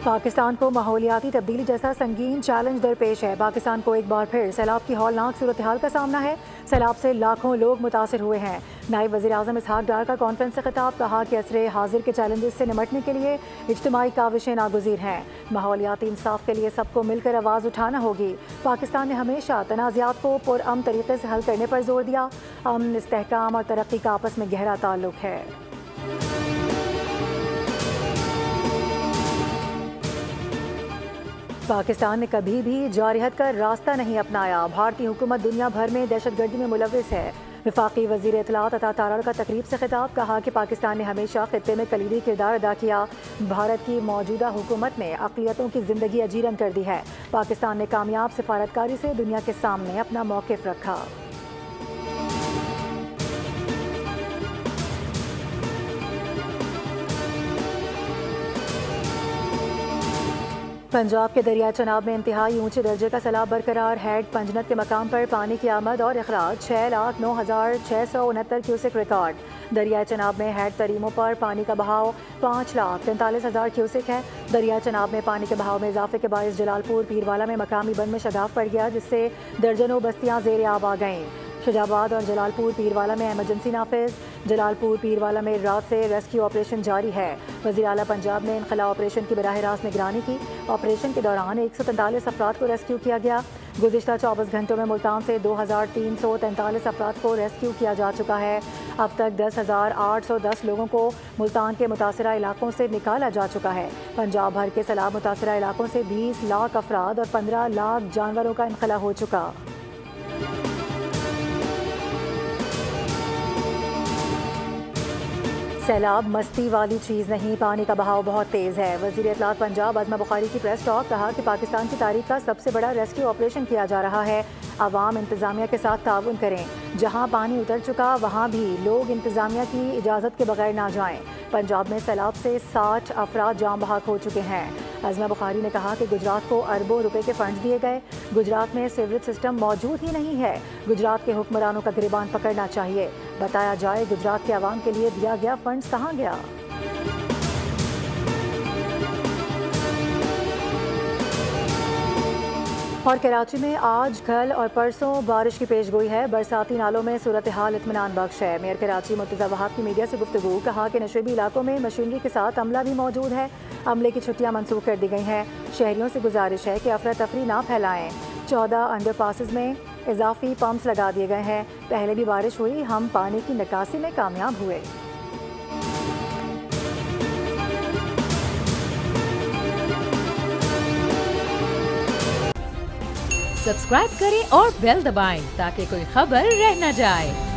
پاکستان کو ماحولیاتی تبدیلی جیسا سنگین چیلنج درپیش ہے۔ پاکستان کو ایک بار پھر سیلاب کی ہولناک صورتحال کا سامنا ہے۔ سیلاب سے لاکھوں لوگ متاثر ہوئے ہیں۔ نائب وزیر اعظم اسحاق ڈار کا کانفرنس سے خطاب، کہا کہ عصر حاضر کے چیلنجز سے نمٹنے کے لیے اجتماعی کاوشیں ناگزیر ہیں۔ ماحولیاتی انصاف کے لیے سب کو مل کر آواز اٹھانا ہوگی۔ پاکستان نے ہمیشہ تنازعات کو پرامن طریقے سے حل کرنے پر زور دیا۔ امن، استحکام اور ترقی کا آپس میں گہرا تعلق ہے۔ پاکستان نے کبھی بھی جارحیت کا راستہ نہیں اپنایا۔ بھارتی حکومت دنیا بھر میں دہشت گردی میں ملوث ہے۔ وفاقی وزیر اطلاعات عطا تارڑ کا تقریب سے خطاب، کہا کہ پاکستان نے ہمیشہ خطے میں کلیدی کردار ادا کیا۔ بھارت کی موجودہ حکومت نے اقلیتوں کی زندگی اجیرن کر دی ہے۔ پاکستان نے کامیاب سفارتکاری سے دنیا کے سامنے اپنا موقف رکھا۔ پنجاب کے دریائے چناب میں انتہائی اونچے درجے کا سیلاب برقرار۔ ہیڈ پنجنت کے مقام پر پانی کی آمد اور اخراج 6,09,669 کیوسک ریکارڈ۔ دریائے چناب میں ہیڈ تریموں پر پانی کا بہاؤ 5,43,000 کیوسک ہے۔ دریائے چناب میں پانی کے بہاؤ میں اضافے کے باعث جلال پور پیروالا میں مقامی بند میں شگاف پڑ گیا، جس سے درجنوں بستیاں زیر آب آ گئیں۔ شجاباد اور جلال پور پیروالا میں ایمرجنسی نافذ۔ جلال پور پیروالا میں رات سے ریسکیو آپریشن جاری ہے۔ وزیر اعلیٰ پنجاب نے انخلاء آپریشن کی براہ راست نگرانی کی۔ آپریشن کے دوران 143 افراد کو ریسکیو کیا گیا۔ گزشتہ 24 گھنٹوں میں ملتان سے 2,343 افراد کو ریسکیو کیا جا چکا ہے۔ اب تک 10,810 لوگوں کو ملتان کے متاثرہ علاقوں سے نکالا جا چکا ہے۔ پنجاب بھر کے سیلاب متاثرہ علاقوں سے 20 لاکھ افراد اور 15 لاکھ جانوروں کا انخلاء ہو چکا۔ سیلاب مستی والی چیز نہیں، پانی کا بہاؤ بہت تیز ہے۔ وزیر اطلاعات پنجاب عظمہ بخاری کی پریس ٹاک، کہا کہ پاکستان کی تاریخ کا سب سے بڑا ریسکیو آپریشن کیا جا رہا ہے۔ عوام انتظامیہ کے ساتھ تعاون کریں۔ جہاں پانی اتر چکا وہاں بھی لوگ انتظامیہ کی اجازت کے بغیر نہ جائیں۔ پنجاب میں سیلاب سے 60 افراد جاں بحق ہو چکے ہیں۔ عظمہ بخاری نے کہا کہ گجرات کو اربوں روپے کے فنڈز دیے گئے۔ گجرات میں سیوریج سسٹم موجود ہی نہیں ہے۔ گجرات کے حکمرانوں کا گریبان پکڑنا چاہیے۔ بتایا جائے گجرات کے عوام کے لیے دیا گیا فنڈز کہاں گیا۔ اور کراچی میں آج، کل اور پرسوں بارش کی پیش گوئی ہے۔ برساتی نالوں میں صورتحال اطمینان بخش ہے۔ میئر کراچی مرتضی وہاب کی میڈیا سے گفتگو، کہا کہ نشیبی علاقوں میں مشینری کے ساتھ عملہ بھی موجود ہے۔ عملے کی چھٹیاں منسوخ کر دی گئی ہیں۔ شہریوں سے گزارش ہے کہ افراتفری نہ پھیلائیں۔ 14 انڈر پاسز میں اضافی پمپس لگا دیے گئے ہیں۔ پہلے بھی بارش ہوئی، ہم پانی کی نکاسی میں کامیاب ہوئے۔ سبسکرائب کریں اور بیل دبائیں تاکہ کوئی خبر رہ نہ جائے۔